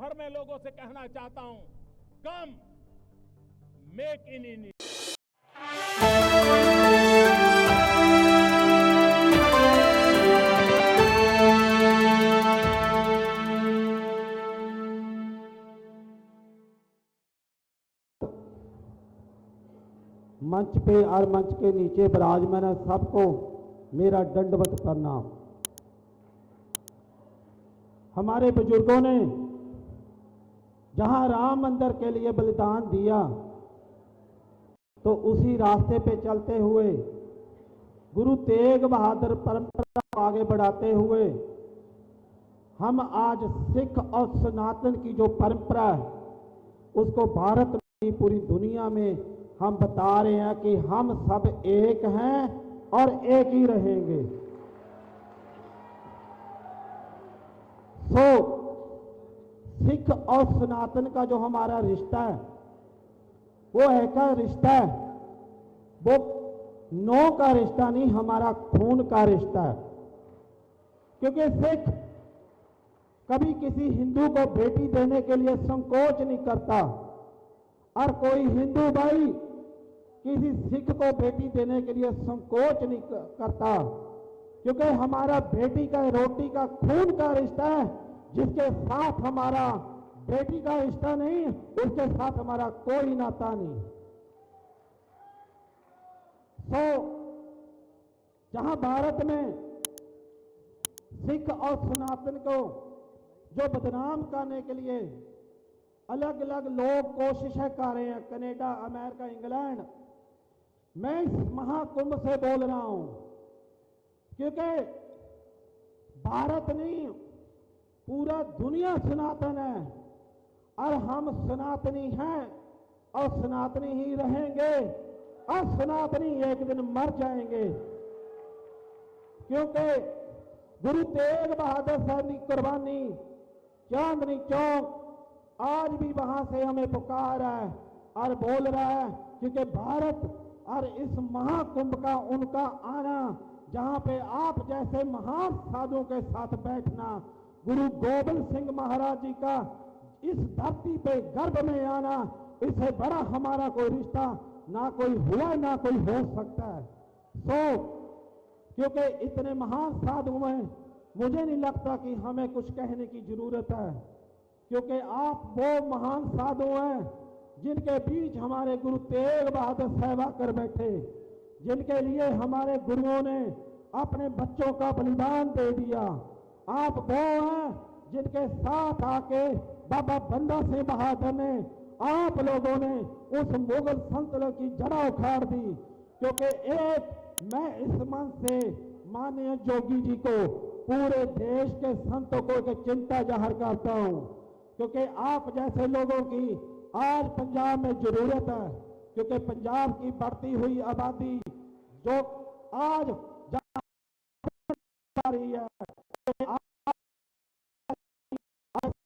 भर में लोगों से कहना चाहता हूं, कम मेक इन इंडिया। मंच पे और मंच के नीचे विराजमान है सबको मेरा दंडवत प्रणाम। हमारे बुजुर्गों ने जहां राम मंदिर के लिए बलिदान दिया, तो उसी रास्ते पे चलते हुए गुरु तेग बहादुर परंपरा को आगे बढ़ाते हुए हम आज सिख और सनातन की जो परंपरा है उसको भारत में, पूरी दुनिया में हम बता रहे हैं कि हम सब एक हैं और एक ही रहेंगे। सिख और सनातन का जो हमारा रिश्ता है वो ऐसा रिश्ता है, वो नौ का रिश्ता नहीं, हमारा खून का रिश्ता है। क्योंकि सिख कभी किसी हिंदू को बेटी देने के लिए संकोच नहीं करता और कोई हिंदू भाई किसी सिख को बेटी देने के लिए संकोच नहीं करता, क्योंकि हमारा बेटी का रोटी का खून का रिश्ता है, जिसके साथ हमारा बेटी का रिश्ता नहीं, उसके साथ हमारा कोई नाता नहीं। जहां भारत में सिख और सनातन को जो बदनाम करने के लिए अलग अलग लोग कोशिशें कर रहे हैं, कनाडा, अमेरिका, इंग्लैंड, मैं इस महाकुंभ से बोल रहा हूं, क्योंकि भारत नहीं पूरा दुनिया सनातन है और हम सनातनी हैं और सनातनी ही रहेंगे और सनातनी एक दिन मर जाएंगे। क्योंकि गुरु तेग बहादुर साहब की कुर्बानी चांदनी चौक आज भी वहां से हमें पुकार है और बोल रहा है, क्योंकि भारत और इस महाकुंभ का उनका आना, जहां पे आप जैसे महान साधुओं के साथ बैठना, गुरु गोबिंद सिंह महाराज जी का इस धरती पे गर्भ में आना, इससे बड़ा हमारा कोई रिश्ता ना कोई हुआ ना कोई हो सकता है। क्योंकि इतने महान साधु हैं, मुझे नहीं लगता कि हमें कुछ कहने की जरूरत है, क्योंकि आप वो महान साधु हैं जिनके बीच हमारे गुरु तेग बहादुर साहब आकर बैठे, जिनके लिए हमारे गुरुओं ने अपने बच्चों का बलिदान दे दिया। आप वो हैं जिनके साथ आके बाबा बंदा सिंह बहादुर ने, आप लोगों ने उस मुगल सल्तनत की जड़ा उखाड़ दी। क्योंकि एक मैं इस मन से माननीय जोगी जी को, पूरे देश के संतों को एक चिंता जाहिर करता हूं, क्योंकि आप जैसे लोगों की आज पंजाब में जरूरत है। क्योंकि पंजाब की बढ़ती हुई आबादी जो आज जा रही है,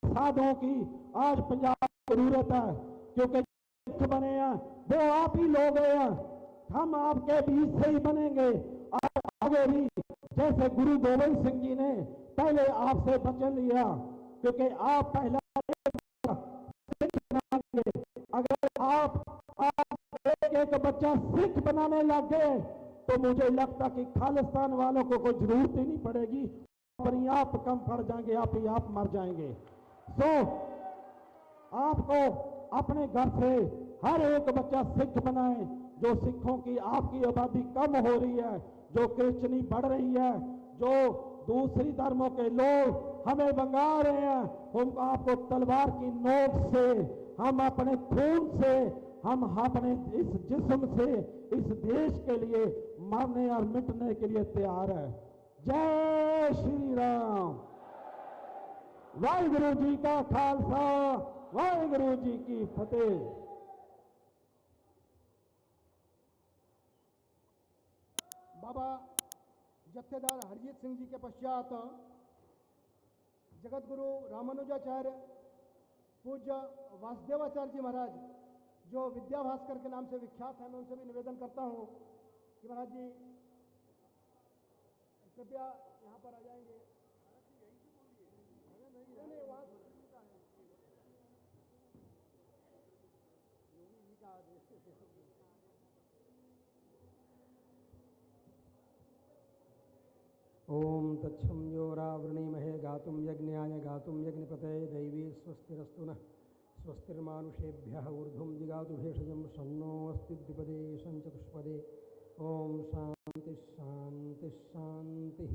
साधुओं की आज पंजाब की जरूरत है, क्योंकि बने हैं वो आप ही लोग हैं, हम आपके बीच से ही बनेंगे और आगे भी, जैसे गुरु गोबिंद सिंह जी ने पहले आपसे वचन लिया, क्योंकि आप पहला अगर आप एक बच्चा सिख बनाने लग गए तो मुझे लगता कि खालिस्तान वालों को कोई जरूरत ही नहीं पड़ेगी, अपने आप कम पड़ जाएंगे, आप ही आप मर जाएंगे। आपको अपने घर से हर एक बच्चा सिख बनाए, जो सिखों की आपकी आबादी कम हो रही है, जो क्रिश्चनी बढ़ रही है, जो दूसरी धर्मों के लोग हमें भंगा रहे हैं, हम आपको तलवार की नोक से, हम अपने खून से, हम अपने इस जिस्म से इस देश के लिए मरने और मिटने के लिए तैयार है। जय श्री राम। वाहिगुरु जी का खालसा, वाहिगुरु जी की फतेह। बाबा जत्थेदार हरजीत सिंह जी के पश्चात जगत गुरु रामानुजाचार्य पूज्य वासुदेवाचार्य जी महाराज, जो विद्या भास्कर के नाम से विख्यात हैं, मैं उनसे भी निवेदन करता हूं कि महाराज जी कृपया यहाँ पर आ जाएंगे। नहीं, वहाँ ओम तत्सम योरावृणीमहे गातुं यज्ञाय गातुं यज्ञपतये दैवी स्वस्तिरस्तु नः स्वस्तिर्मानुषेभ्यः ऊर्ध्वं जिगातु भेषजं सन्नो अस्ति द्विपदे सञ्चतुष्पदे। ओम शांति शांति शांति।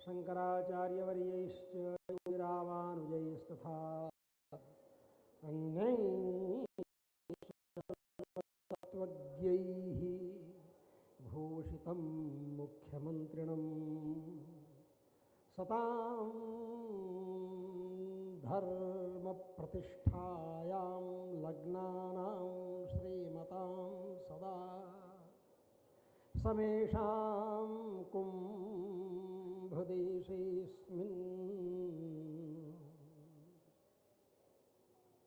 शंकराचार्यवर्यैश्च रामानुजैस्तथा अन्यैस्तत्त्वज्ञैः भूषितं मुख्यमन्त्रिणं सतां धर्मप्रतिष्ठायां लग्नानां श्रीमतां सदा समेषां कुम्भदेशेऽस्मिन्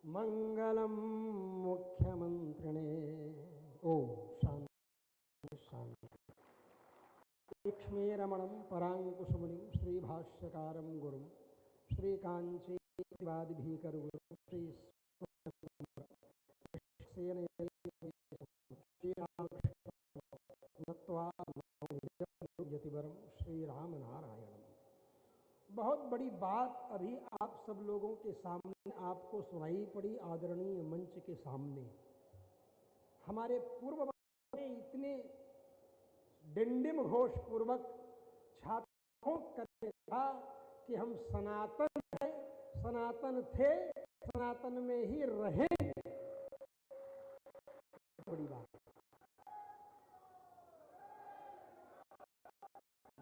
मङ्गलं मुख्यमन्त्रिणे। ओम शांति शांति। लक्ष्मीरमणं पराङ्कुशमुनिं श्रीभाष्यकारं गुरुं श्रीकाञ्चीवादिभीकरगुरुं श्रीयतिवरं श्रीरामनारायणं। बहुत बड़ी बात अभी आप सब लोगों के सामने आपको सुनाई पड़ी आदरणीय मंच के सामने। हमारे पूर्व में इतने डिंडिम घोष पूर्वक छात्रों करने था कि हम सनातन है, सनातन थे, सनातन में ही रहेंगे। बड़ी बात।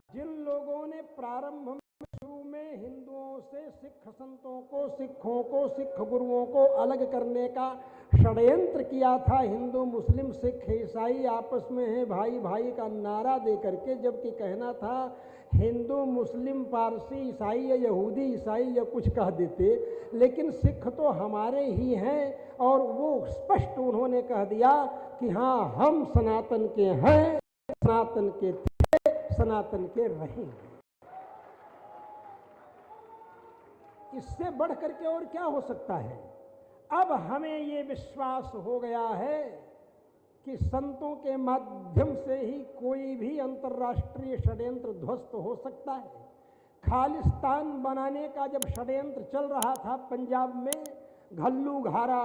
जिन लोगों ने प्रारंभ में शुरू में हिंदुओं से सिख संतों को, सिखों को, सिख गुरुओं को अलग करने का षड्यंत्र किया था, हिंदू मुस्लिम सिख ईसाई आपस में है भाई भाई का नारा दे करके, जबकि कहना था हिंदू मुस्लिम पारसी ईसाई या यहूदी ईसाई या कुछ कह देते, लेकिन सिख तो हमारे ही हैं। और वो स्पष्ट उन्होंने कह दिया कि हाँ हम सनातन के हैं, सनातन के थे, सनातन के रहेंगे। इससे बढ़ करके और क्या हो सकता है। अब हमें ये विश्वास हो गया है कि संतों के माध्यम से ही कोई भी अंतर्राष्ट्रीय षड्यंत्र ध्वस्त हो सकता है। खालिस्तान बनाने का जब षड्यंत्र चल रहा था पंजाब में, घल्लू घारा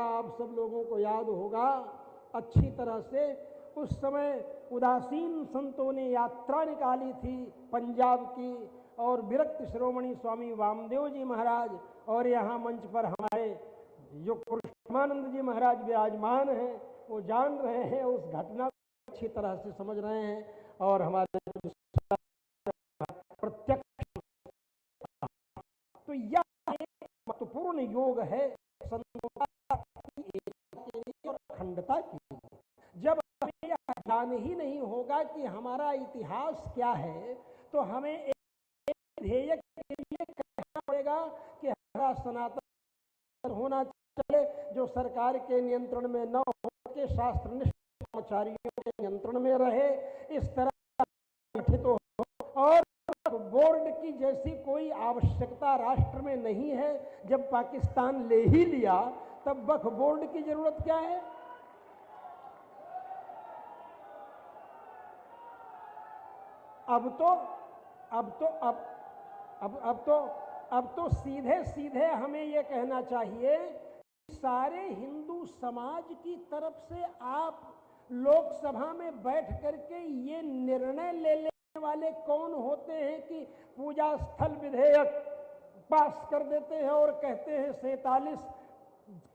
आप सब लोगों को याद होगा अच्छी तरह से। उस समय उदासीन संतों ने यात्रा निकाली थी पंजाब की, और विरक्त श्रोमणी स्वामी वामदेव जी महाराज और यहाँ मंच पर हमारे जो कृष्णानंद जी महाराज विराजमान हैं, वो जान रहे हैं, उस घटना को अच्छी तरह से समझ रहे हैं। और हमारे प्रत्यक्ष तो यह एक महत्वपूर्ण योग है संतों का और अखंडता की। जब हमें यह ज्ञान ही नहीं होगा कि हमारा इतिहास क्या है, तो हमें एक ध्येय के लिए कहना पड़ेगा कि हमारा सनातन होना चाहिए, जो सरकार के नियंत्रण में न हो के शास्त्रनिष्ठ कर्मचारियों के नियंत्रण में रहे, इस तरह गठित हो। और बोर्ड की जैसी कोई आवश्यकता राष्ट्र में नहीं है। जब पाकिस्तान ले ही लिया तब वक्फ बोर्ड की जरूरत क्या है। अब तो सीधे सीधे हमें यह कहना चाहिए कि सारे हिंदू समाज की तरफ से आप लोकसभा में बैठ करके ये निर्णय ले लेने वाले कौन होते हैं कि पूजा स्थल विधेयक पास कर देते हैं और कहते हैं 47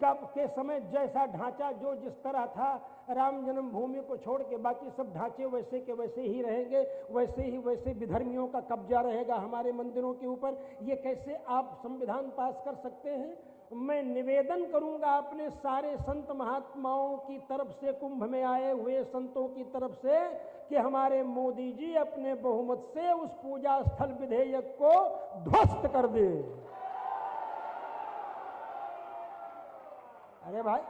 के समय जैसा ढांचा जो जिस तरह था, राम जन्मभूमि को छोड़ के बाकी सब ढांचे वैसे के वैसे ही रहेंगे, वैसे विधर्मियों का कब्जा रहेगा हमारे मंदिरों के ऊपर। ये कैसे आप संविधान पास कर सकते हैं। मैं निवेदन करूंगा अपने सारे संत महात्माओं की तरफ से, कुंभ में आए हुए संतों की तरफ से, कि हमारे मोदी जी अपने बहुमत से उस पूजा स्थल विधेयक को ध्वस्त कर दे। अरे भाई,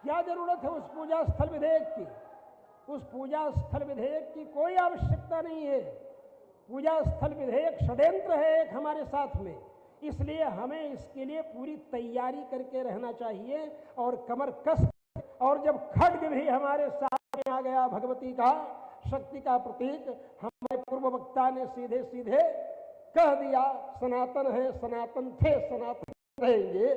क्या जरूरत है उस पूजा स्थल विधेयक की। उस पूजा स्थल विधेयक की कोई आवश्यकता नहीं है। पूजा स्थल विधेयक षड्यंत्र है एक हमारे साथ में। इसलिए हमें इसके लिए पूरी तैयारी करके रहना चाहिए और कमर कस। और जब खड्ग भी हमारे सामने आ गया, भगवती का शक्ति का प्रतीक, हमारे पूर्व वक्ता ने सीधे सीधे कह दिया सनातन है, सनातन थे, सनातन रहेंगे।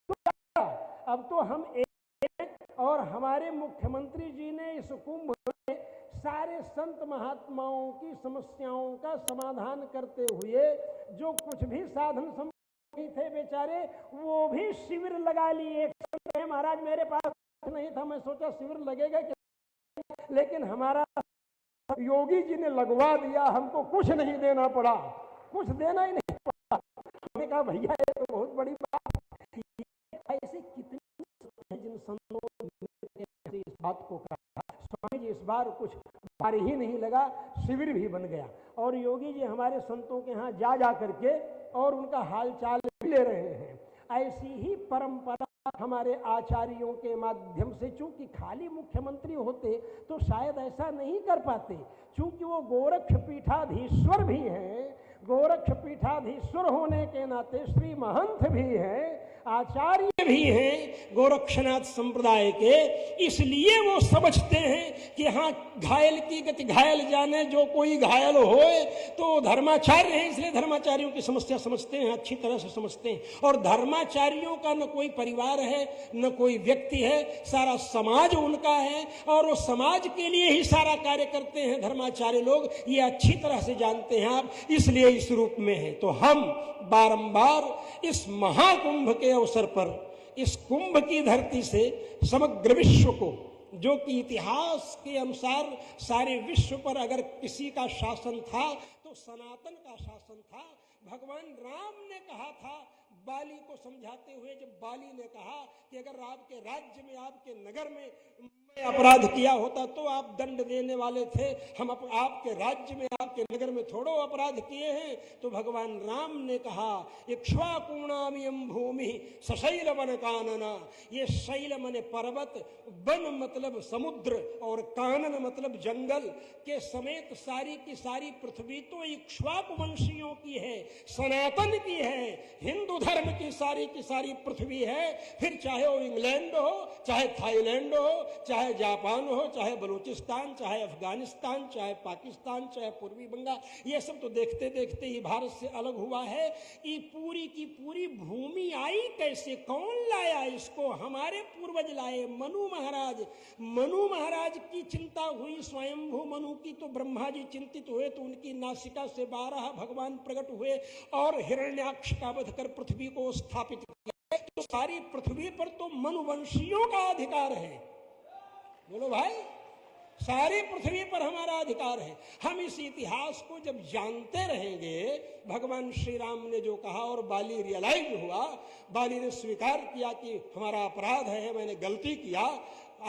तो अब तो हम एक, और हमारे मुख्यमंत्री जी ने इस कुंभ में सारे संत महात्माओं की समस्याओं का समाधान करते हुए जो कुछ भी साधन नहीं थे बेचारे, वो भी शिविर लगा लिए। एक संत है, महाराज मेरे पास नहीं था, मैं सोचा शिविर लगेगा कि, लेकिन हमारा योगी जी ने लगवा दिया, हमको कुछ नहीं देना पड़ा, कुछ देना ही नहीं पड़ा। हमने कहा भैया ये तो बहुत बड़ी बात है। ऐसे कितने जिन संतों ने इस बात को कहा, स्वामी जी इस बार कुछ बार ही नहीं लगा, शिविर भी बन गया। और योगी जी हमारे संतों के यहाँ जा करके और उनका हाल चाल ले रहे हैं। ऐसी ही परंपरा हमारे आचार्यों के माध्यम से, चूंकि खाली मुख्यमंत्री होते तो शायद ऐसा नहीं कर पाते, चूंकि वो गोरक्ष पीठाधीश्वर भी हैं, गोरक्ष पीठाधीश्वर होने के नाते श्री महंत भी हैं, आचार्य भी हैं गोरक्षनाथ संप्रदाय के, इसलिए वो समझते हैं कि हाँ घायल की गति घायल जाने, जो कोई घायल होए तो धर्माचार्य है, इसलिए धर्माचार्यों की समस्या समझते हैं, अच्छी तरह से समझते हैं। और धर्माचार्यों का न कोई परिवार है, न कोई व्यक्ति है, सारा समाज उनका है, और वो समाज के लिए ही सारा कार्य करते हैं धर्माचार्य लोग, ये अच्छी तरह से जानते हैं आप, इसलिए इस रूप में है। तो हम बारंबार इस महाकुंभ के अवसर पर, इस कुंभ की धरती से समग्र विश्व को, जो कि इतिहास के अनुसार सारे विश्व पर अगर किसी का शासन था तो सनातन का शासन था। भगवान राम ने कहा था बाली को समझाते हुए, जब बाली ने कहा कि अगर आपके राज्य में, आपके नगर में मैं अपराध किया होता तो आप दंड देने वाले थे, हम आपके राज्य में, आपके नगर में थोड़ो अपराध किए हैं। तो भगवान राम ने कहा इक्ष्वाकुणामियं भूमि सशैल वन कानना, ये शैल मने पर्वत, वन मतलब समुद्र और कानन मतलब जंगल के समेत सारी की सारी पृथ्वी तो इक्ष्वाकु वंशियों की है, सनातन की है, हिंदू धर्म की सारी पृथ्वी है। फिर चाहे वो इंग्लैंड हो, चाहे थाईलैंड हो, चाहे जापान हो, चाहे बलूचिस्तान, चाहे अफगानिस्तान, चाहे पाकिस्तान, चाहे पूर्वी बंगाल, ये सब तो देखते देखते ही भारत से अलग हुआ है। ये पूरी की पूरी भूमि आई कैसे, कौन लाया इसको? हमारे पूर्वज लाए, मनु महाराज। मनु महाराज की चिंता हुई, स्वयंभू मनु की, तो ब्रह्मा जी चिंतित हुए तो उनकी नासिका से 12 भगवान प्रकट हुए और हिरण्याक्ष का वध कर पृथ्वी को स्थापित किया। तो सारी पृथ्वी पर तो मनुवंशियों का अधिकार है। बोलो भाई, सारी पृथ्वी पर हमारा अधिकार है। हम इस इतिहास को जब जानते रहेंगे, भगवान श्री राम ने जो कहा और बाली रियलाइज हुआ, बाली ने स्वीकार किया कि हमारा अपराध है, मैंने गलती किया,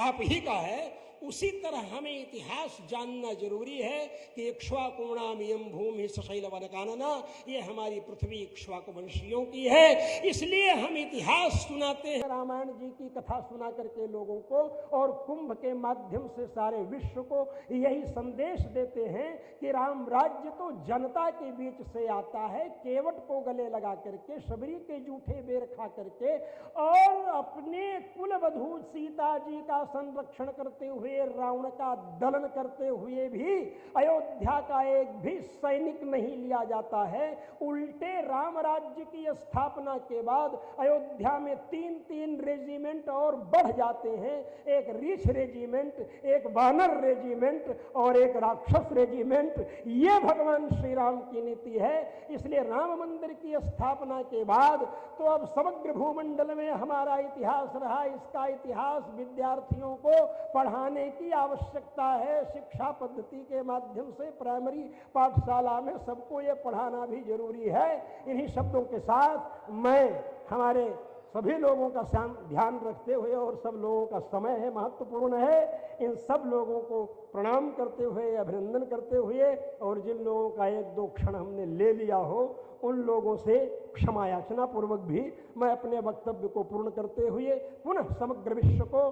आप ही का है, उसी तरह हमें इतिहास जानना जरूरी है कि इक्ष्वाकुणामियं भूमि सशैल वन कानना, ये हमारी पृथ्वी इक्ष्वाकु वंशियों की है। इसलिए हम इतिहास सुनाते हैं, रामायण जी की कथा सुना करके लोगों को, और कुंभ के माध्यम से सारे विश्व को यही संदेश देते हैं कि राम राज्य तो जनता के बीच से आता है, केवट को गले लगा करके, शबरी के जूठे बेर खा करके, और अपने कुलवधू सीता जी का संरक्षण करते हुए, रावण का दलन करते हुए भी अयोध्या का एक भी सैनिक नहीं लिया जाता है। उल्टे राम राज्य की स्थापना के बाद अयोध्या में 3-3 रेजिमेंट और बढ़ जाते हैं, एक रीछ रेजिमेंट, एक वानर रेजिमेंट और एक राक्षस रेजिमेंट। ये भगवान श्री राम की नीति है। इसलिए राम मंदिर की स्थापना के बाद तो अब समग्र भूमंडल में हमारा इतिहास रहा, इसका इतिहास विद्यार्थियों को पढ़ाने की आवश्यकता है। शिक्षा पद्धति के माध्यम से प्राइमरी पाठशाला में सबको ये पढ़ाना भी जरूरी है। इन्हीं शब्दों के साथ मैं हमारे सभी लोगों का ध्यान रखते हुए, और सब लोगों का समय है, महत्वपूर्ण है, इन सब लोगों को प्रणाम करते हुए, अभिनंदन करते हुए, और जिन लोगों का 1-2 क्षण हमने ले लिया हो उन लोगों से क्षमा याचना पूर्वक भी मैं अपने वक्तव्य को पूर्ण करते हुए पुनः समग्र विश्व को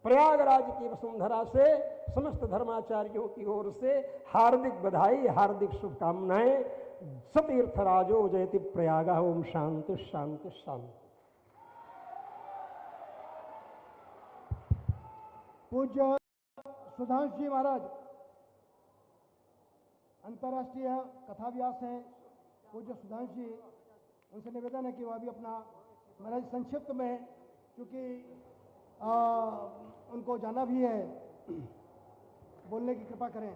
प्रयागराज की वसुंधरा से समस्त धर्माचार्यों की ओर से हार्दिक बधाई, हार्दिक शुभकामनाएं। सतीर्थराजो जयति प्रयाग। ओम शांति शांति शांति। पूज्य सुधांशु जी महाराज अंतर्राष्ट्रीय कथाव्यास हैं। पूज्य सुधांशु जी, उनसे निवेदन है कि वह भी अपना महाराज संक्षिप्त में, क्योंकि उनको जाना भी है, बोलने की कृपा करें।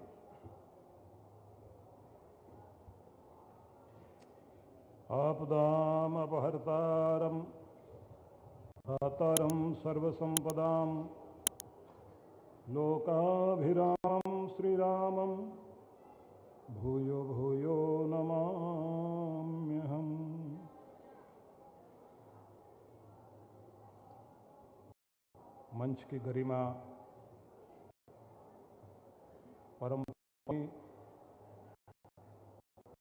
आपदाम अपहर्तारम धातारम सर्वसंपदाम लोकाभिरामं श्रीरामं भूयो भूयो नमाम्यहम्। मंच की गरिमा, परम,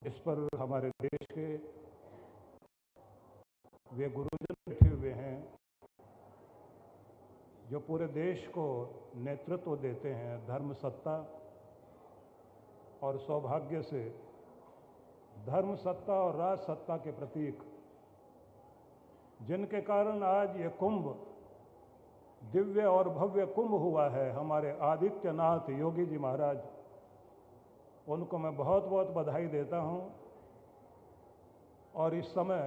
इस पर हमारे देश के वे गुरुजन बैठे हुए हैं जो पूरे देश को नेतृत्व देते हैं। धर्म सत्ता और सौभाग्य से धर्म सत्ता और राज सत्ता के प्रतीक, जिनके कारण आज ये कुंभ, दिव्य और भव्य कुंभ हुआ है, हमारे आदित्यनाथ योगी जी महाराज, उनको मैं बहुत बहुत बधाई देता हूं। और इस समय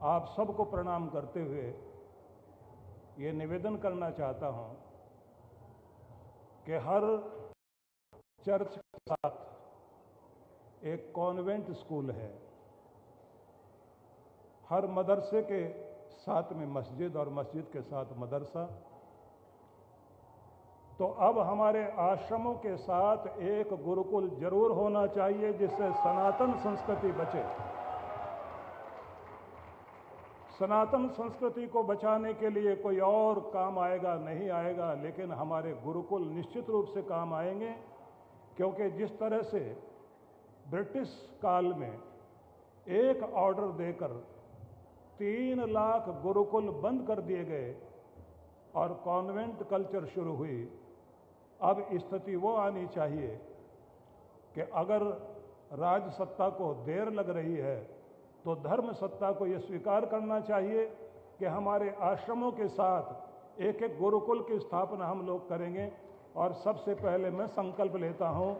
आप सबको प्रणाम करते हुए ये निवेदन करना चाहता हूं कि हर चर्च के साथ एक कॉन्वेंट स्कूल है, हर मदरसे के साथ में मस्जिद और मस्जिद के साथ मदरसा। तो अब हमारे आश्रमों के साथ एक गुरुकुल जरूर होना चाहिए, जिससे सनातन संस्कृति बचे। सनातन संस्कृति को बचाने के लिए कोई और काम आएगा नहीं आएगा, लेकिन हमारे गुरुकुल निश्चित रूप से काम आएंगे। क्योंकि जिस तरह से ब्रिटिश काल में एक ऑर्डर देकर 3 लाख गुरुकुल बंद कर दिए गए और कॉन्वेंट कल्चर शुरू हुई, अब स्थिति वो आनी चाहिए कि अगर राज सत्ता को देर लग रही है तो धर्म सत्ता को यह स्वीकार करना चाहिए कि हमारे आश्रमों के साथ एक एक गुरुकुल की स्थापना हम लोग करेंगे। और सबसे पहले मैं संकल्प लेता हूं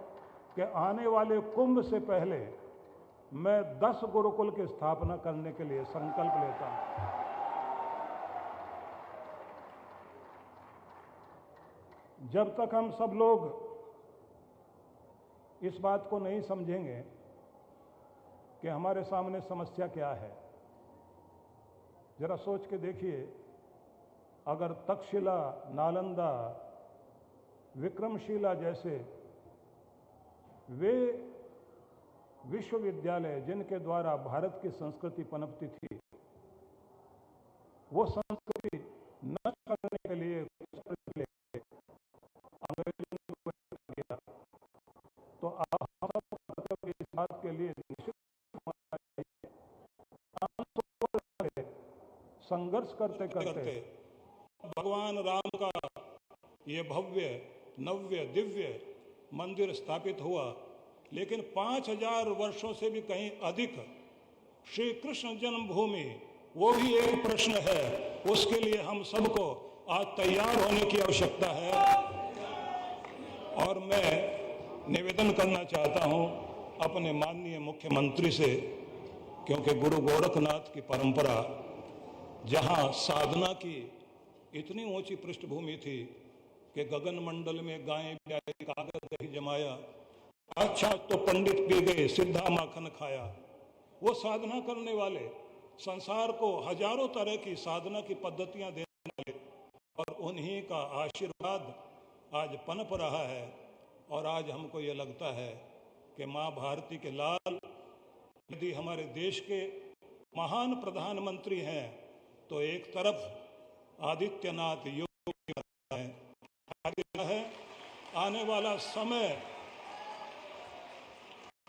कि आने वाले कुंभ से पहले मैं 10 गुरुकुल की स्थापना करने के लिए संकल्प लेता हूं। जब तक हम सब लोग इस बात को नहीं समझेंगे कि हमारे सामने समस्या क्या है, जरा सोच के देखिए, अगर तक्षशिला, नालंदा, विक्रमशिला जैसे वे विश्वविद्यालय जिनके द्वारा भारत की संस्कृति पनपती थी, वो संस्कृति नष्ट करने के लिए अंग्रेजों ने किया, तो आप हम सब इस बात के लिए निश्चित संघर्ष करते करते भगवान राम का ये भव्य नव्य दिव्य मंदिर स्थापित हुआ। लेकिन 5000 वर्षों से भी कहीं अधिक श्री कृष्ण जन्मभूमि, वो भी एक प्रश्न है। उसके लिए हम सबको आज तैयार होने की आवश्यकता है। और मैं निवेदन करना चाहता हूं अपने माननीय मुख्यमंत्री से, क्योंकि गुरु गोरखनाथ की परंपरा, जहां साधना की इतनी ऊंची पृष्ठभूमि थी कि गगन मंडल में गायें ब्याई, कागज दही जमाया, अच्छा तो पंडित पी गए, सिद्धा माखन खाया। वो साधना करने वाले, संसार को हजारों तरह की साधना की पद्धतियां देने वाले, और उन्हीं का आशीर्वाद आज पनप रहा है। और आज हमको ये लगता है कि माँ भारती के लाल यदि हमारे देश के महान प्रधानमंत्री हैं, तो एक तरफ आदित्यनाथ योगी है। आने वाला समय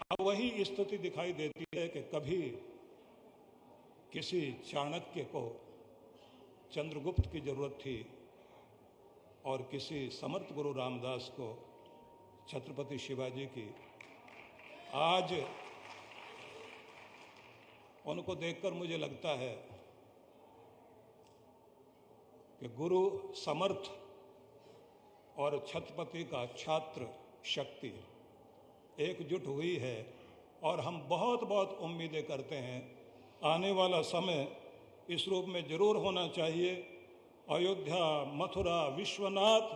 अब वही स्थिति दिखाई देती है कि कभी किसी चाणक्य को चंद्रगुप्त की जरूरत थी और किसी समर्थ गुरु रामदास को छत्रपति शिवाजी की। आज उनको देखकर मुझे लगता है कि गुरु समर्थ और छत्रपति का छात्र शक्ति एकजुट हुई है और हम बहुत बहुत उम्मीदें करते हैं आने वाला समय इस रूप में जरूर होना चाहिए। अयोध्या, मथुरा, विश्वनाथ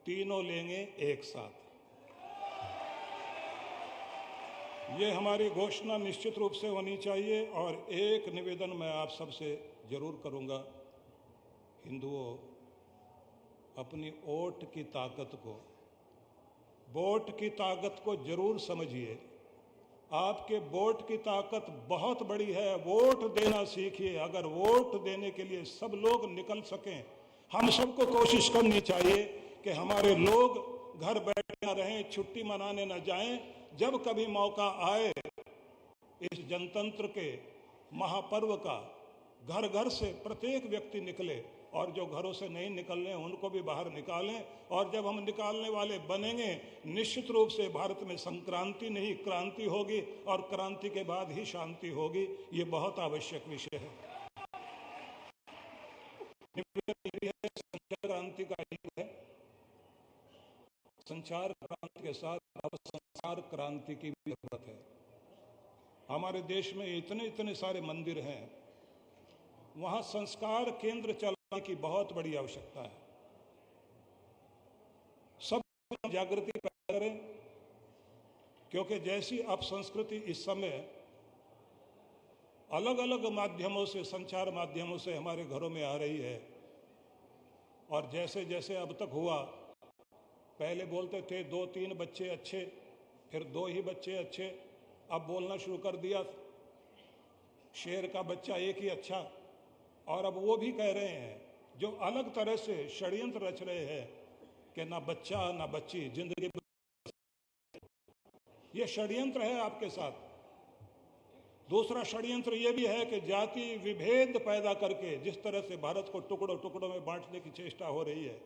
तीनों लेंगे एक साथ। ये हमारी घोषणा निश्चित रूप से होनी चाहिए। और एक निवेदन मैं आप सबसे जरूर करूंगा, हिंदुओं, अपनी वोट की ताकत को जरूर समझिए। आपके वोट की ताकत बहुत बड़ी है। वोट देना सीखिए। अगर वोट देने के लिए सब लोग निकल सकें, हम सबको कोशिश करनी चाहिए कि हमारे लोग घर बैठे न रहें, छुट्टी मनाने न जाएं। जब कभी मौका आए इस जनतंत्र के महापर्व का, घर घर से प्रत्येक व्यक्ति निकले और जो घरों से नहीं निकल रहे उनको भी बाहर निकालें। और जब हम निकालने वाले बनेंगे, निश्चित रूप से भारत में संक्रांति नहीं क्रांति होगी और क्रांति के बाद ही शांति होगी। ये बहुत आवश्यक विषय है। संचार क्रांति का युग है। संचार क्रांति के साथ अब संसार क्रांति की भी जरूरत है। हमारे देश में इतने सारे मंदिर हैं, वहां संस्कार केंद्र चलाने की बहुत बड़ी आवश्यकता है। सब जागृति पैदा करें, क्योंकि जैसी अब संस्कृति इस समय अलग अलग माध्यमों से, संचार माध्यमों से हमारे घरों में आ रही है। और जैसे जैसे अब तक हुआ, पहले बोलते थे 2-3 बच्चे अच्छे, फिर 2 ही बच्चे अच्छे, अब बोलना शुरू कर दिया शेर का बच्चा एक ही अच्छा। और अब वो भी कह रहे हैं जो अलग तरह से षड्यंत्र रच रहे हैं कि ना बच्चा ना बच्ची, जिंदगी। ये षड्यंत्र है आपके साथ। दूसरा षड्यंत्र ये भी है कि जाति विभेद पैदा करके जिस तरह से भारत को टुकड़ों टुकड़ों में बांटने की चेष्टा हो रही है,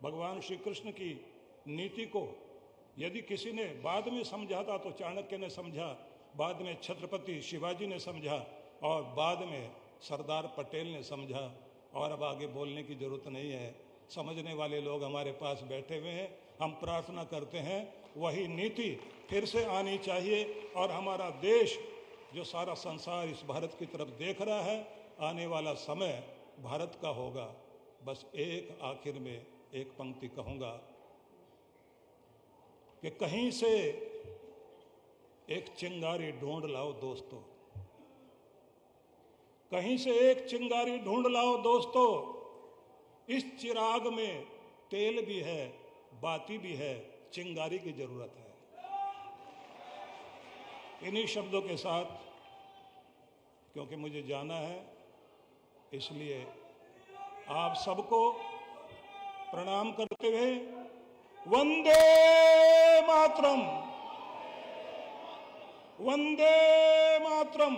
भगवान श्री कृष्ण की नीति को यदि किसी ने बाद में समझा था तो चाणक्य ने समझा, बाद में छत्रपति शिवाजी ने समझा और बाद में सरदार पटेल ने समझा। और अब आगे बोलने की जरूरत नहीं है। समझने वाले लोग हमारे पास बैठे हुए हैं। हम प्रार्थना करते हैं वही नीति फिर से आनी चाहिए। और हमारा देश, जो सारा संसार इस भारत की तरफ देख रहा है, आने वाला समय भारत का होगा। बस एक आखिर में एक पंक्ति कहूंगा कि कहीं से एक चिंगारी ढूंढ लाओ दोस्तों, कहीं से एक चिंगारी ढूंढ लाओ दोस्तों। इस चिराग में तेल भी है, बाती भी है, चिंगारी की जरूरत है। इन्हीं शब्दों के साथ, क्योंकि मुझे जाना है, इसलिए आप सबको प्रणाम करते हुए वंदे मातरम, वंदे मातरम,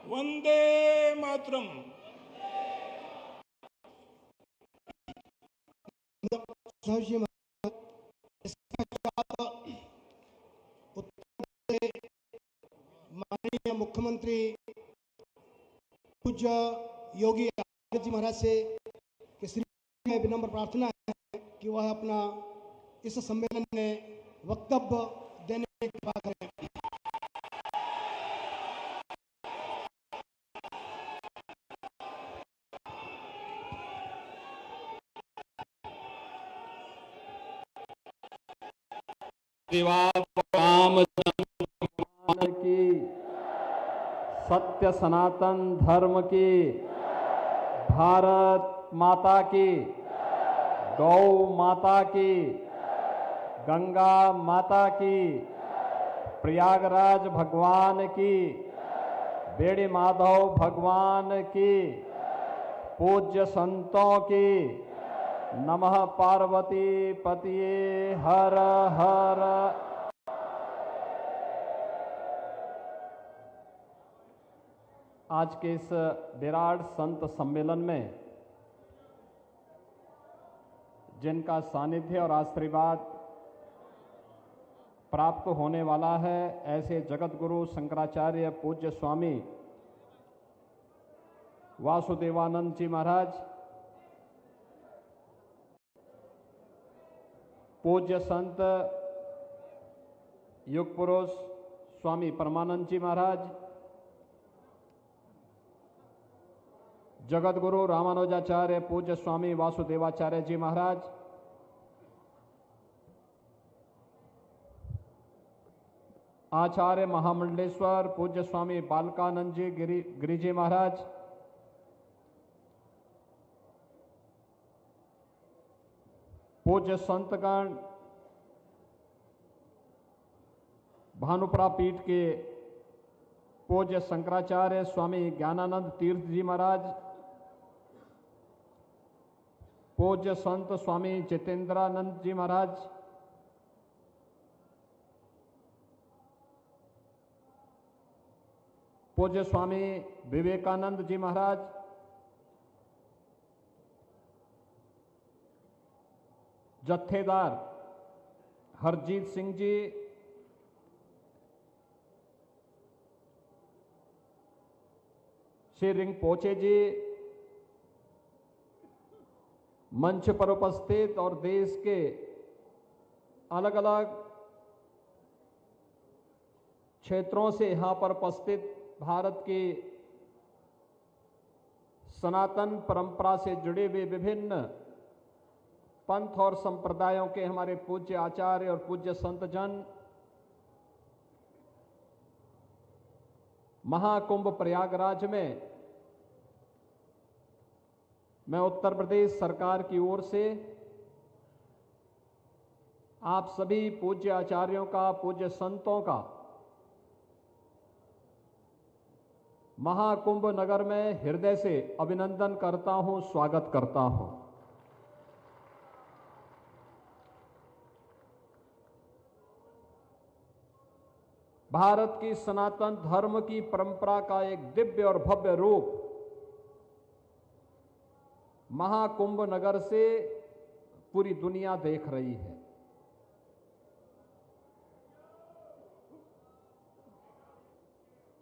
वंदे मातरम। माननीय मुख्यमंत्री पूज्य योगी आदित्यनाथ जी महाराज से कि श्री में विनम्र प्रार्थना है कि वह अपना इस सम्मेलन में वक्तव्य देने की कृपा करें। राम की, सत्य सनातन धर्म की, भारत माता की, गौ माता की, गंगा माता की, प्रयागराज भगवान की, बेड़ी माधव भगवान की, पूज्य संतों की, नमः पार्वती पतिये हर हर। आज के इस विराट संत सम्मेलन में जिनका सानिध्य और आशीर्वाद प्राप्त होने वाला है। ऐसे जगत गुरु शंकराचार्य पूज्य स्वामी वासुदेवानंद जी महाराज, पूज्य संत युग पुरुष स्वामी परमानंद जी महाराज, जगत गुरु रामानुजाचार्य पूज्य स्वामी वासुदेवाचार्य जी महाराज, आचार्य महामंडलेश्वर पूज्य स्वामी बालकानंद जी गिरिजी महाराज, पूज्य संतगण, भानुपुरा पीठ के पूज्य शंकराचार्य स्वामी ज्ञानानंद तीर्थ जी महाराज, पूज्य संत स्वामी जितेंद्रानंद जी महाराज, पूज्य स्वामी विवेकानंद जी महाराज, जत्थेदार हरजीत सिंह जी, श्री रिंपोचे जी, मंच पर उपस्थित और देश के अलग अलग क्षेत्रों से यहां पर उपस्थित भारत की सनातन परंपरा से जुड़े हुए विभिन्न पंथ और संप्रदायों के हमारे पूज्य आचार्य और पूज्य संतजन, महाकुंभ प्रयागराज में मैं उत्तर प्रदेश सरकार की ओर से आप सभी पूज्य आचार्यों का, पूज्य संतों का महाकुंभ नगर में हृदय से अभिनंदन करता हूं, स्वागत करता हूं। भारत की सनातन धर्म की परंपरा का एक दिव्य और भव्य रूप महाकुंभ नगर से पूरी दुनिया देख रही है।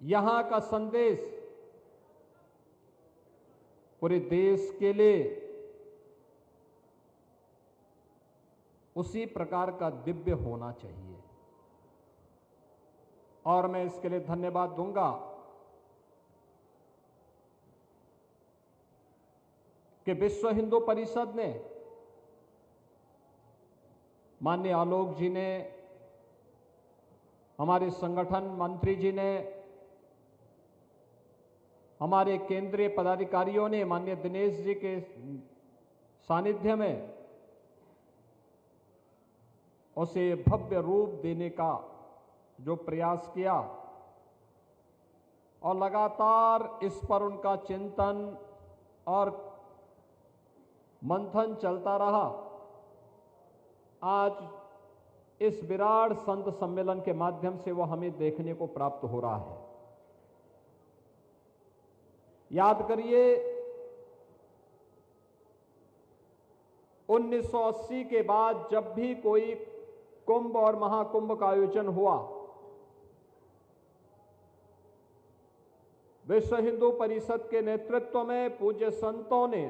यहां का संदेश पूरे देश के लिए उसी प्रकार का दिव्य होना चाहिए और मैं इसके लिए धन्यवाद दूंगा कि विश्व हिंदू परिषद ने, माननीय आलोक जी ने, हमारे संगठन मंत्री जी ने, हमारे केंद्रीय पदाधिकारियों ने माननीय दिनेश जी के सानिध्य में उसे भव्य रूप देने का जो प्रयास किया और लगातार इस पर उनका चिंतन और मंथन चलता रहा। आज इस विराट संत सम्मेलन के माध्यम से वो हमें देखने को प्राप्त हो रहा है। याद करिए 1980 के बाद जब भी कोई कुंभ और महाकुंभ का आयोजन हुआ, विश्व हिंदू परिषद के नेतृत्व में पूज्य संतों ने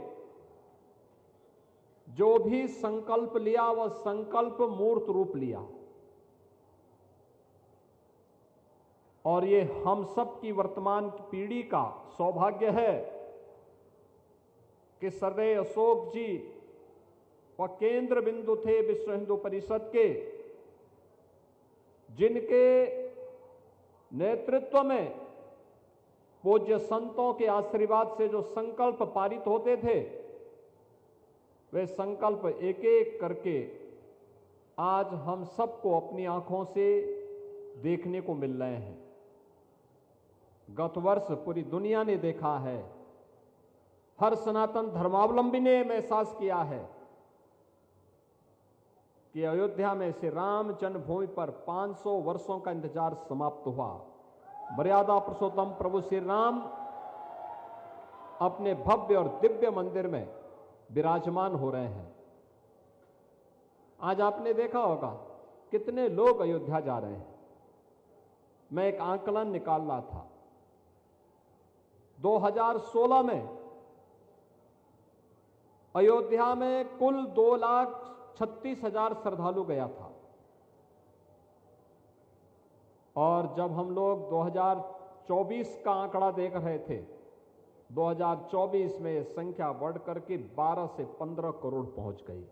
जो भी संकल्प लिया वह संकल्प मूर्त रूप लिया और ये हम सब की वर्तमान पीढ़ी का सौभाग्य है कि सरदेव अशोक जी वह केंद्र बिंदु थे विश्व हिंदू परिषद के, जिनके नेतृत्व में पूज्य संतों के आशीर्वाद से जो संकल्प पारित होते थे वे संकल्प एक एक करके आज हम सबको अपनी आंखों से देखने को मिल रहे हैं। गत वर्ष पूरी दुनिया ने देखा है, हर सनातन धर्मावलंबी ने महसूस किया है कि अयोध्या में श्री राम जन्मभूमि पर 500 वर्षों का इंतजार समाप्त हुआ। मर्यादा पुरुषोत्तम प्रभु श्री राम अपने भव्य और दिव्य मंदिर में विराजमान हो रहे हैं। आज आपने देखा होगा कितने लोग अयोध्या जा रहे हैं। मैं एक आंकलन निकाल रहा था, 2016 में अयोध्या में कुल 2,36,000 श्रद्धालु गया था, और जब हम लोग 2024 का आंकड़ा देख रहे थे, 2024 में संख्या बढ़ करके 12 से 15 करोड़ पहुंच गई।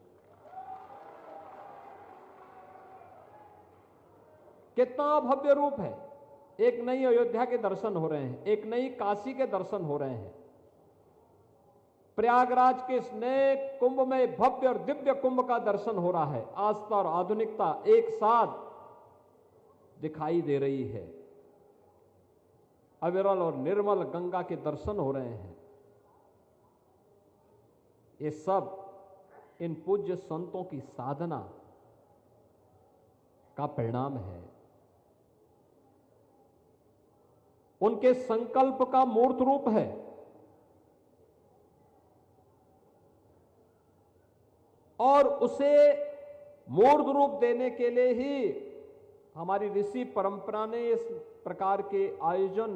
कितना भव्य रूप है। एक नई अयोध्या के दर्शन हो रहे हैं, एक नई काशी के दर्शन हो रहे हैं। प्रयागराज के इस नए कुंभ में भव्य और दिव्य कुंभ का दर्शन हो रहा है। आस्था और आधुनिकता एक साथ दिखाई दे रही है। अविरल और निर्मल गंगा के दर्शन हो रहे हैं। ये सब इन पूज्य संतों की साधना का परिणाम है, उनके संकल्प का मूर्त रूप है। और उसे मूर्त रूप देने के लिए ही हमारी ऋषि परंपरा ने इस प्रकार के आयोजन,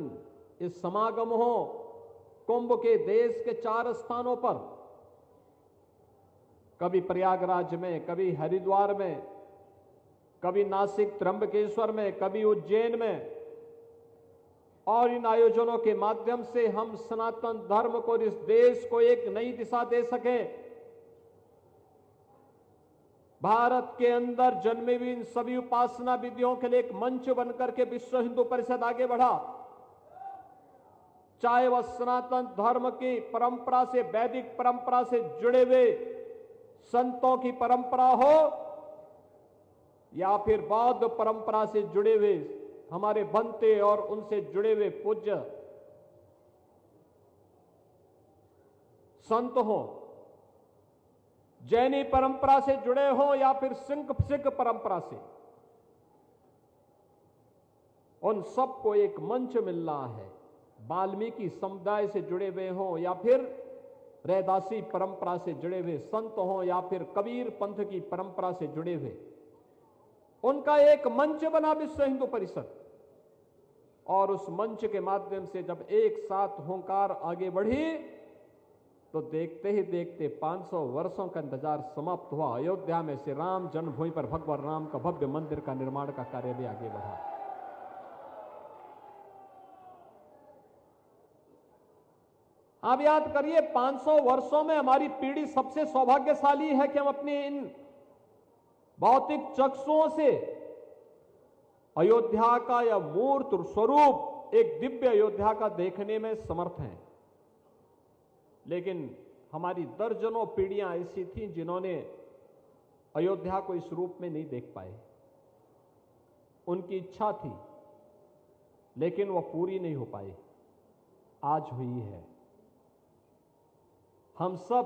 इस समागम हो, कुंभ के देश के 4 स्थानों पर, कभी प्रयागराज में, कभी हरिद्वार में, कभी नासिक त्र्यंबकेश्वर में, कभी उज्जैन में, और इन आयोजनों के माध्यम से हम सनातन धर्म को, इस देश को एक नई दिशा दे सकें। भारत के अंदर जन्मे हुए इन सभी उपासना विधियों के लिए एक मंच बनकर के विश्व हिंदू परिषद आगे बढ़ा। चाहे वह सनातन धर्म की परंपरा से, वैदिक परंपरा से जुड़े हुए संतों की परंपरा हो, या फिर बौद्ध परंपरा से जुड़े हुए हमारे बनते और उनसे जुड़े हुए पूज्य संत हो, जैनी परंपरा से जुड़े हो या फिर सिख परंपरा से, उन सबको एक मंच मिल रहा है। वाल्मीकि समुदाय से जुड़े हुए हों या फिर रैदासी परंपरा से जुड़े हुए संत हों या फिर कबीर पंथ की परंपरा से जुड़े हुए, उनका एक मंच बना विश्व हिंदू परिषद। और उस मंच के माध्यम से जब एक साथ होंकार आगे बढ़ी, तो देखते ही देखते 500 वर्षों का इंतजार समाप्त हुआ। अयोध्या में से राम जन्मभूमि पर भगवान राम का भव्य मंदिर का निर्माण का कार्य भी आगे बढ़ा। आप याद करिए, 500 वर्षों में हमारी पीढ़ी सबसे सौभाग्यशाली है कि हम अपने इन भौतिक चक्षुओं से अयोध्या का यह मूर्त स्वरूप, एक दिव्य अयोध्या का देखने में समर्थ हैं। लेकिन हमारी दर्जनों पीढ़ियां ऐसी थीं जिन्होंने अयोध्या को इस रूप में नहीं देख पाए। उनकी इच्छा थी, लेकिन वह पूरी नहीं हो पाई। आज हुई है। हम सब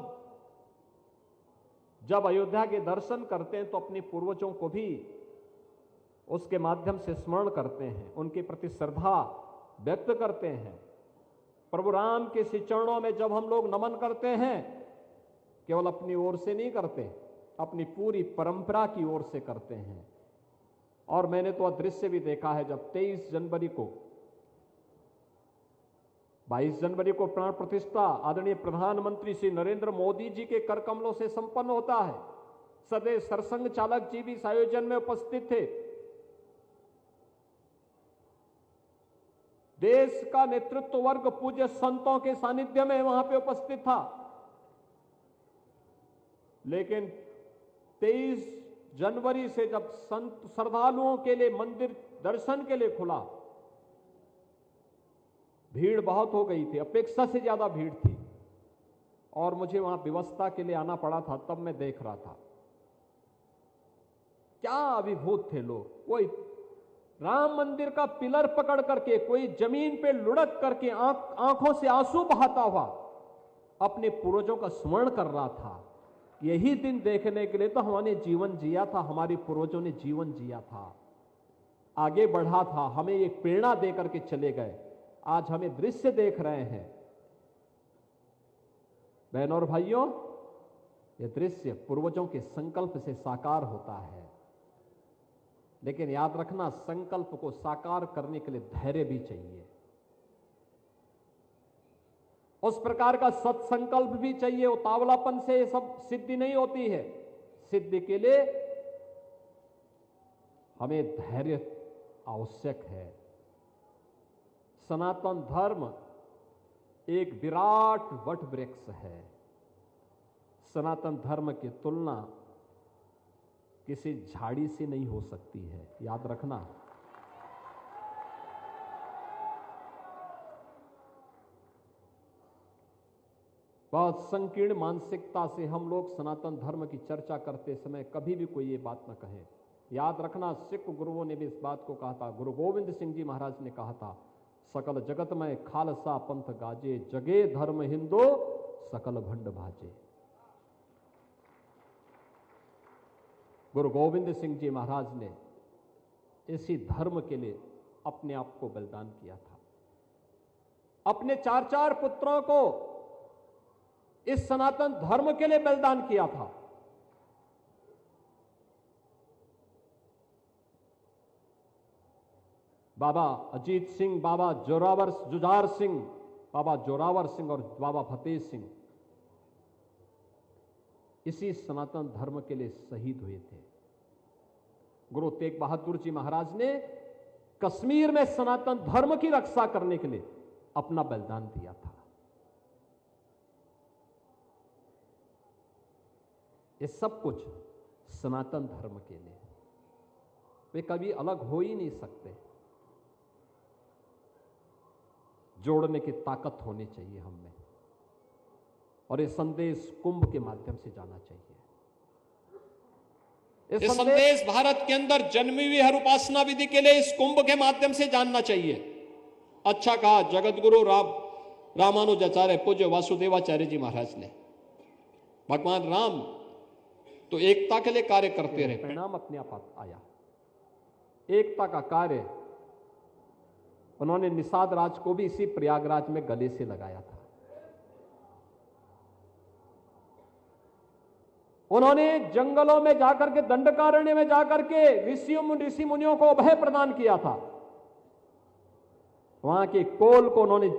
जब अयोध्या के दर्शन करते हैं तो अपने पूर्वजों को भी उसके माध्यम से स्मरण करते हैं, उनके प्रति श्रद्धा व्यक्त करते हैं। प्रभु राम के श्री चरणों में जब हम लोग नमन करते हैं, केवल अपनी ओर से नहीं करते, अपनी पूरी परंपरा की ओर से करते हैं। और मैंने तो दृश्य भी देखा है, जब 22 जनवरी को प्राण प्रतिष्ठा आदरणीय प्रधानमंत्री श्री नरेंद्र मोदी जी के कर कमलों से संपन्न होता है। सदैव सरसंघ चालक जी भी इस आयोजन में उपस्थित थे। देश का नेतृत्व वर्ग पूज्य संतों के सानिध्य में वहां पे उपस्थित था। लेकिन 23 जनवरी से जब संत श्रद्धालुओं के लिए मंदिर दर्शन के लिए खुला, भीड़ बहुत हो गई थी, अपेक्षा से ज्यादा भीड़ थी। और मुझे वहां व्यवस्था के लिए आना पड़ा था। तब मैं देख रहा था क्या अभिभूत थे लोग। कोई राम मंदिर का पिलर पकड़ करके, कोई जमीन पे लुढ़क करके आंखों से आंसू बहाता हुआ अपने पूर्वजों का स्मरण कर रहा था। यही दिन देखने के लिए तो हमने जीवन जिया था, हमारे पूर्वजों ने जीवन जिया था, आगे बढ़ा था, हमें एक प्रेरणा दे करके चले गए। आज हमें दृश्य देख रहे हैं। बहनों और भाइयों, यह दृश्य पूर्वजों के संकल्प से साकार होता है। लेकिन याद रखना, संकल्प को साकार करने के लिए धैर्य भी चाहिए, उस प्रकार का सत्संकल्प भी चाहिए। उतावलापन से ये सब सिद्धि नहीं होती है। सिद्धि के लिए हमें धैर्य आवश्यक है। सनातन धर्म एक विराट वट वृक्ष है। सनातन धर्म की तुलना किसी झाड़ी से नहीं हो सकती है, याद रखना। बहुत संकीर्ण मानसिकता से हम लोग सनातन धर्म की चर्चा करते समय कभी भी कोई ये बात न कहे। याद रखना, सिख गुरुओं ने भी इस बात को कहा था। गुरु गोविंद सिंह जी महाराज ने कहा था, सकल जगत में खालसा पंथ गाजे, जगे धर्म हिंदू सकल भंड भाजे। गुरु गोविंद सिंह जी महाराज ने इसी धर्म के लिए अपने आप को बलिदान किया था। अपने 4 पुत्रों को इस सनातन धर्म के लिए बलिदान किया था। बाबा अजीत सिंह, बाबा जुझार सिंह, बाबा जोरावर सिंह और बाबा फतेह सिंह इसी सनातन धर्म के लिए शहीद हुए थे। गुरु तेग बहादुर जी महाराज ने कश्मीर में सनातन धर्म की रक्षा करने के लिए अपना बलिदान दिया था। ये सब कुछ सनातन धर्म के लिए। वे कभी अलग हो ही नहीं सकते। जोड़ने की ताकत होनी चाहिए हम में, और ये संदेश कुंभ के माध्यम से जाना चाहिए। ये संदेश भारत के अंदर जन्मी हुई हर उपासना विधि के लिए इस कुंभ के माध्यम से जानना चाहिए। अच्छा कहा जगत गुरु रामानुजाचार्य पूज्य वासुदेवाचार्य जी महाराज ने, भगवान राम तो एकता के लिए कार्य करते रहे, परिणाम अपने आप आया। एकता का कार्य उन्होंने निषाद राज को भी इसी प्रयागराज में गले से लगाया था। उन्होंने जंगलों में जाकर के, दंडकारण्य में जाकर के ऋषि मुनियों को अभय प्रदान किया था। वहां के कोल को उन्होंने,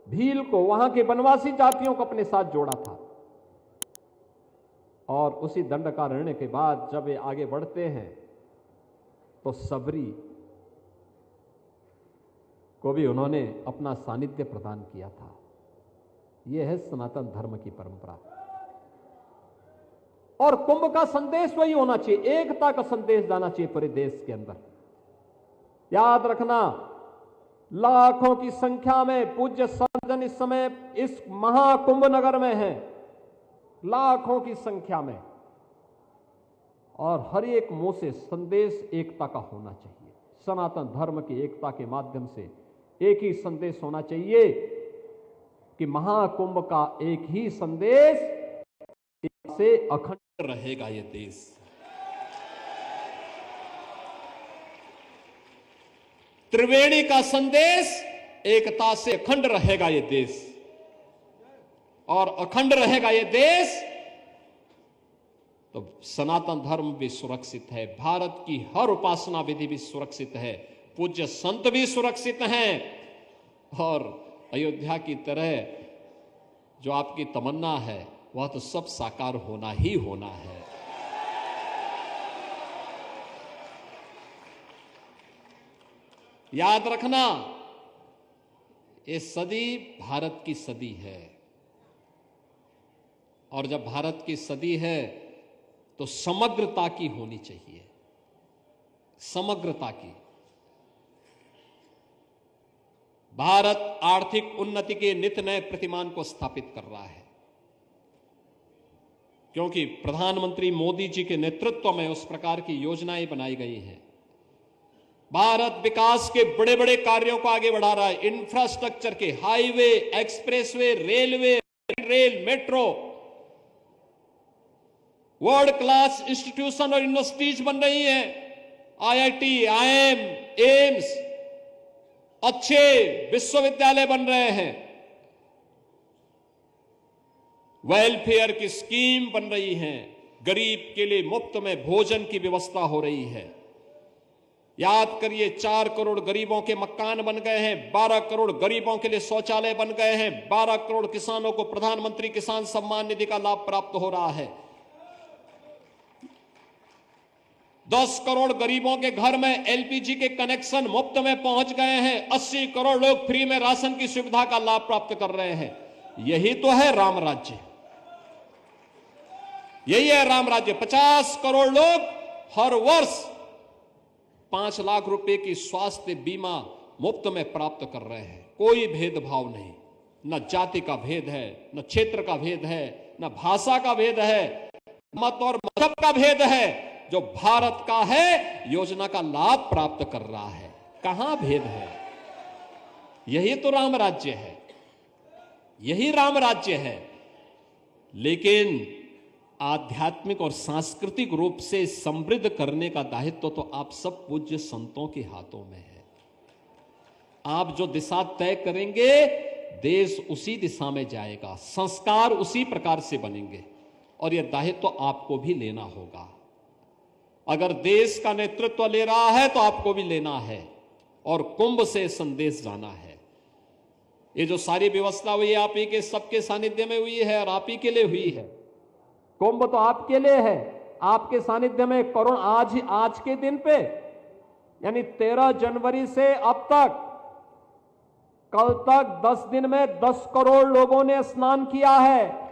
भील को, वहां के वनवासी जातियों को अपने साथ जोड़ा था। और उसी दंडकारण्य के बाद जब ये आगे बढ़ते हैं तो सबरी को भी उन्होंने अपना सानिध्य प्रदान किया था। यह है सनातन धर्म की परंपरा। और कुंभ का संदेश वही होना चाहिए, एकता का संदेश जाना चाहिए पूरे देश के अंदर। याद रखना, लाखों की संख्या में पूज्य संतजन इस समय इस महाकुंभ नगर में हैं, लाखों की संख्या में, और हर एक मुंह से संदेश एकता का होना चाहिए। सनातन धर्म की एकता के माध्यम से एक ही संदेश होना चाहिए कि महाकुंभ का एक ही संदेश से अखंड रहेगा ये देश। त्रिवेणी का संदेश, एकता से अखंड रहेगा ये देश, और अखंड रहेगा ये देश तो सनातन धर्म भी सुरक्षित है, भारत की हर उपासना विधि भी सुरक्षित है, पूज्य संत भी सुरक्षित हैं, और अयोध्या की तरह जो आपकी तमन्ना है वह तो सब साकार होना ही होना है। याद रखना, ये सदी भारत की सदी है, और जब भारत की सदी है तो समग्रता की होनी चाहिए, समग्रता की। भारत आर्थिक उन्नति के नित नए प्रतिमान को स्थापित कर रहा है, क्योंकि प्रधानमंत्री मोदी जी के नेतृत्व में उस प्रकार की योजनाएं बनाई गई हैं। भारत विकास के बड़े बड़े कार्यों को आगे बढ़ा रहा है, इंफ्रास्ट्रक्चर के, highway, expressway, railway, rail, metro, world class institution और यूनिवर्सिटीज बन रही हैं, आईआईटी, आईएम, एम्स, अच्छे विश्वविद्यालय बन रहे हैं, वेलफेयर की स्कीम बन रही हैं, गरीब के लिए मुफ्त में भोजन की व्यवस्था हो रही है, याद करिए, 4 करोड़ गरीबों के मकान बन गए हैं, 12 करोड़ गरीबों के लिए शौचालय बन गए हैं, 12 करोड़ किसानों को प्रधानमंत्री किसान सम्मान निधि का लाभ प्राप्त हो रहा है, 10 करोड़ गरीबों के घर में एलपीजी के कनेक्शन मुफ्त में पहुंच गए हैं, 80 करोड़ लोग फ्री में राशन की सुविधा का लाभ प्राप्त कर रहे हैं। यही तो है राम राज्य, यही है राम राज्य। 50 करोड़ लोग हर वर्ष 5 लाख रुपए की स्वास्थ्य बीमा मुफ्त में प्राप्त कर रहे हैं। कोई भेदभाव नहीं, न जाति का भेद है, न क्षेत्र का भेद है, न भाषा का भेद है, मत और मजहब का भेद है। जो भारत का है योजना का लाभ प्राप्त कर रहा है, कहां भेद है? यही तो राम राज्य है, यही राम राज्य है। लेकिन आध्यात्मिक और सांस्कृतिक रूप से समृद्ध करने का दायित्व तो आप सब पूज्य संतों के हाथों में है। आप जो दिशा तय करेंगे, देश उसी दिशा में जाएगा, संस्कार उसी प्रकार से बनेंगे, और यह दायित्व आपको भी लेना होगा। अगर देश का नेतृत्व ले रहा है तो आपको भी लेना है, और कुंभ से संदेश जाना है। ये जो सारी व्यवस्था हुई है, आप ही के सबके सानिध्य में हुई है और आप ही के लिए हुई है। कुंभ तो आपके लिए है, आपके सानिध्य में करोड़ आज के दिन पे, यानी 13 जनवरी से अब तक, कल तक 10 दिन में 10 करोड़ लोगों ने स्नान किया है।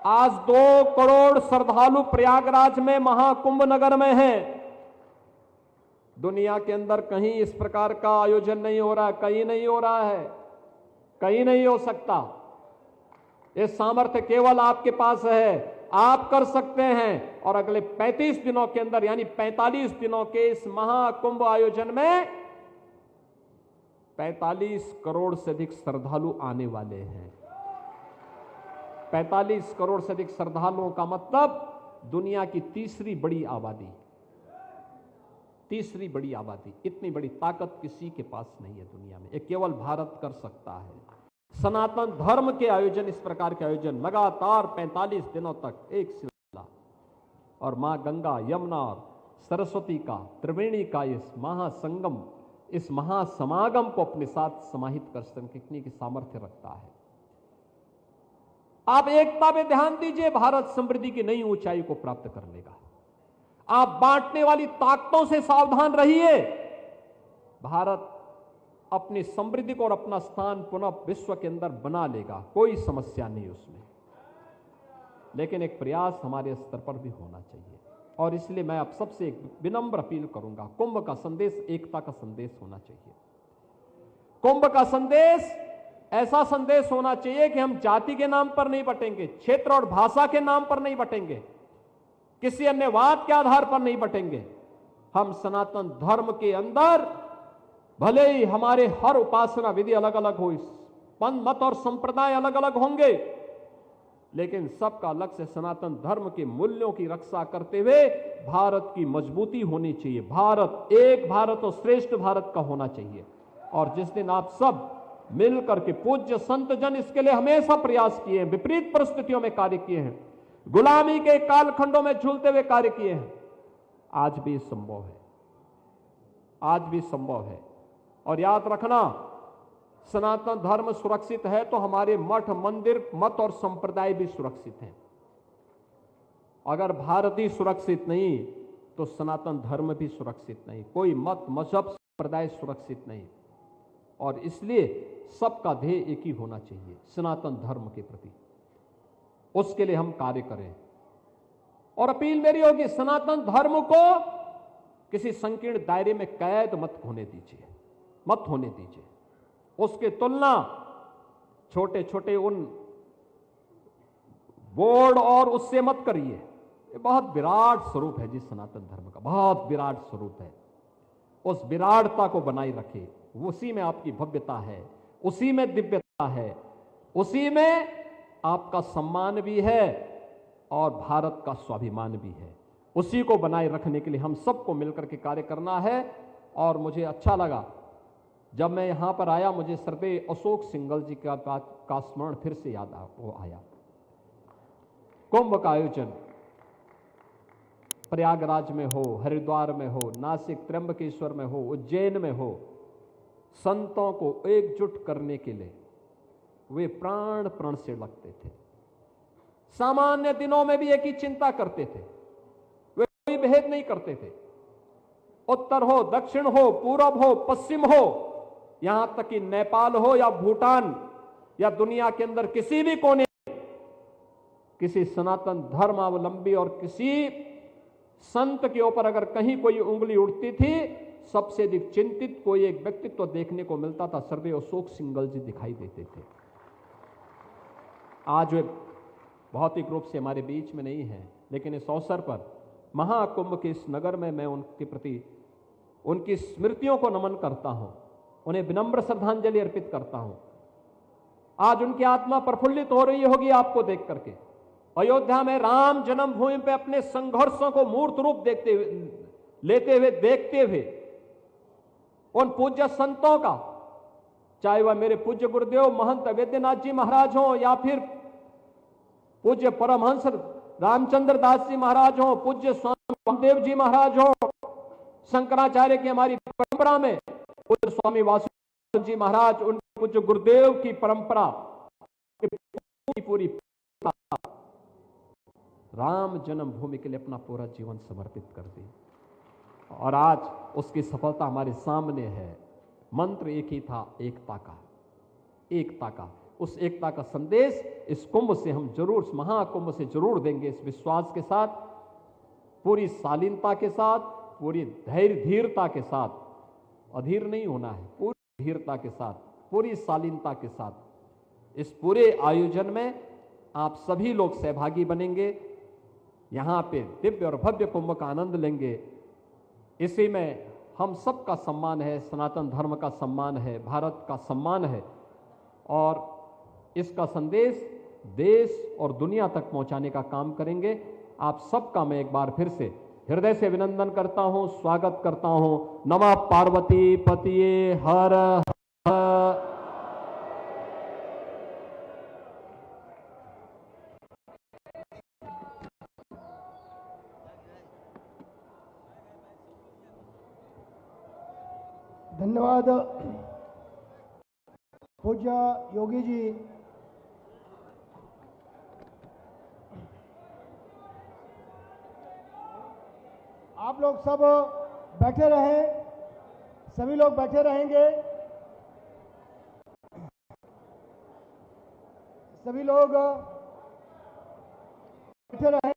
आज 2 करोड़ श्रद्धालु प्रयागराज में महाकुंभ नगर में हैं। दुनिया के अंदर कहीं इस प्रकार का आयोजन नहीं हो रहा, कहीं नहीं हो रहा है, कहीं नहीं हो सकता। ये सामर्थ्य केवल आपके पास है, आप कर सकते हैं। और अगले 35 दिनों के अंदर, यानी 45 दिनों के इस महाकुंभ आयोजन में 45 करोड़ से अधिक श्रद्धालु आने वाले हैं। 45 करोड़ से अधिक श्रद्धालुओं का मतलब दुनिया की तीसरी बड़ी आबादी, तीसरी बड़ी आबादी। इतनी बड़ी ताकत किसी के पास नहीं है दुनिया में, ये केवल भारत कर सकता है। सनातन धर्म के आयोजन, इस प्रकार के आयोजन लगातार 45 दिनों तक एक सिलसिला, और मां गंगा, यमुना और सरस्वती का, त्रिवेणी का इस महासंगम, इस महासमागम को अपने साथ समाहित कर सकने की सामर्थ्य रखता है। आप एकता पे ध्यान दीजिए, भारत समृद्धि की नई ऊंचाई को प्राप्त कर लेगा। आप बांटने वाली ताकतों से सावधान रहिए। भारत अपनी समृद्धि को और अपना स्थान पुनः विश्व के अंदर बना लेगा, कोई समस्या नहीं उसमें। लेकिन एक प्रयास हमारे स्तर पर भी होना चाहिए, और इसलिए मैं आप सबसे एक विनम्र अपील करूंगा, कुंभ का संदेश एकता का संदेश होना चाहिए। कुंभ का संदेश ऐसा संदेश होना चाहिए कि हम जाति के नाम पर नहीं बटेंगे, क्षेत्र और भाषा के नाम पर नहीं बटेंगे, किसी अन्य वाद के आधार पर नहीं बटेंगे। हम सनातन धर्म के अंदर भले ही हमारे हर उपासना विधि अलग अलग हो, पंथ मत और संप्रदाय अलग अलग होंगे, लेकिन सबका लक्ष्य सनातन धर्म के मूल्यों की रक्षा करते हुए भारत की मजबूती होनी चाहिए। भारत एक भारत और श्रेष्ठ भारत का होना चाहिए। और जिस दिन आप सब मिलकर के, पूज्य संत जन इसके लिए हमेशा प्रयास किए हैं, विपरीत परिस्थितियों में कार्य किए हैं, गुलामी के कालखंडों में झूलते हुए कार्य किए हैं, आज भी संभव है, आज भी संभव है। और याद रखना, सनातन धर्म सुरक्षित है तो हमारे मठ, मंदिर, मत और संप्रदाय भी सुरक्षित हैं। अगर भारत ही सुरक्षित नहीं तो सनातन धर्म भी सुरक्षित नहीं, कोई मत, मजहब, संप्रदाय सुरक्षित नहीं। और इसलिए सबका ध्येय एक ही होना चाहिए, सनातन धर्म के प्रति। उसके लिए हम कार्य करें। और अपील मेरी होगी, सनातन धर्म को किसी संकीर्ण दायरे में कैद मत होने दीजिए, मत होने दीजिए। उसके तुलना छोटे छोटे उन बोर्ड और उससे मत करिए। ये बहुत विराट स्वरूप है जी सनातन धर्म का, बहुत विराट स्वरूप है। उस विराटता को बनाए रखे, उसी में आपकी भव्यता है, उसी में दिव्यता है, उसी में आपका सम्मान भी है और भारत का स्वाभिमान भी है। उसी को बनाए रखने के लिए हम सबको मिलकर के कार्य करना है। और मुझे अच्छा लगा जब मैं यहां पर आया, मुझे श्रद्धेय अशोक सिंघल जी का बात का स्मरण फिर से याद आया। कुंभ का आयोजन प्रयागराज में हो, हरिद्वार में हो, नासिक त्र्यंबकेश्वर में हो, उज्जैन में हो, संतों को एकजुट करने के लिए वे प्राण प्रण से लगते थे। सामान्य दिनों में भी एक ही चिंता करते थे, वे कोई भेद नहीं करते थे। उत्तर हो, दक्षिण हो, पूरब हो, पश्चिम हो, यहां तक कि नेपाल हो या भूटान या दुनिया के अंदर किसी भी कोने, किसी सनातन धर्मावलंबी और किसी संत के ऊपर अगर कहीं कोई उंगली उठती थी, सबसे अधिक चिंतित कोई एक व्यक्तित्व देखने को मिलता था, सर्वदेव अशोक सिंघल जी दिखाई देते थे। आज वे भौतिक रूप से हमारे बीच में नहीं है, लेकिन इस अवसर पर महाकुंभ के इस नगर में मैं उनके प्रति उनकी स्मृतियों को नमन करता हूं, उन्हें विनम्र श्रद्धांजलि अर्पित करता हूं। आज उनकी आत्मा प्रफुल्लित हो रही होगी आपको देख करके। अयोध्या में राम जन्मभूमि पे अपने संघर्षों को मूर्त रूप लेते हुए देखते हुए उन पूज्य संतों का, चाहे वह मेरे पूज्य गुरुदेव महंत वैद्यनाथ जी महाराज हो या फिर पूज्य परमहंस रामचंद्र दास जी महाराज हो, पूज्य स्वामी रामदेव जी महाराज हो, शंकराचार्य की हमारी परंपरा में पूज्य स्वामी वासुदेव जी महाराज, उनके पूज्य गुरुदेव की परंपरा पूरी राम जन्मभूमि के लिए अपना पूरा जीवन समर्पित कर दी और आज उसकी सफलता हमारे सामने है। मंत्र एक ही था, एकता का, एकता का। उस एकता का संदेश इस कुंभ से हम जरूर, इस महाकुंभ से जरूर देंगे, इस विश्वास के साथ, पूरी शालीनता के साथ, पूरी धैर्य धीरता के साथ। अधीर नहीं होना है, पूरी धीरता के साथ, पूरी शालीनता के साथ इस पूरे आयोजन में आप सभी लोग सहभागी बनेंगे, यहां पे दिव्य और भव्य कुंभ का आनंद लेंगे। इसी में हम सब का सम्मान है, सनातन धर्म का सम्मान है, भारत का सम्मान है और इसका संदेश देश और दुनिया तक पहुंचाने का काम करेंगे। आप सबका मैं एक बार फिर से हृदय से अभिनंदन करता हूं, स्वागत करता हूं। नमः पार्वती पतिये हर हर। धन्यवाद पूज्य योगी जी। आप लोग सब बैठे रहें, सभी लोग बैठे रहेंगे, सभी लोग बैठे रहें।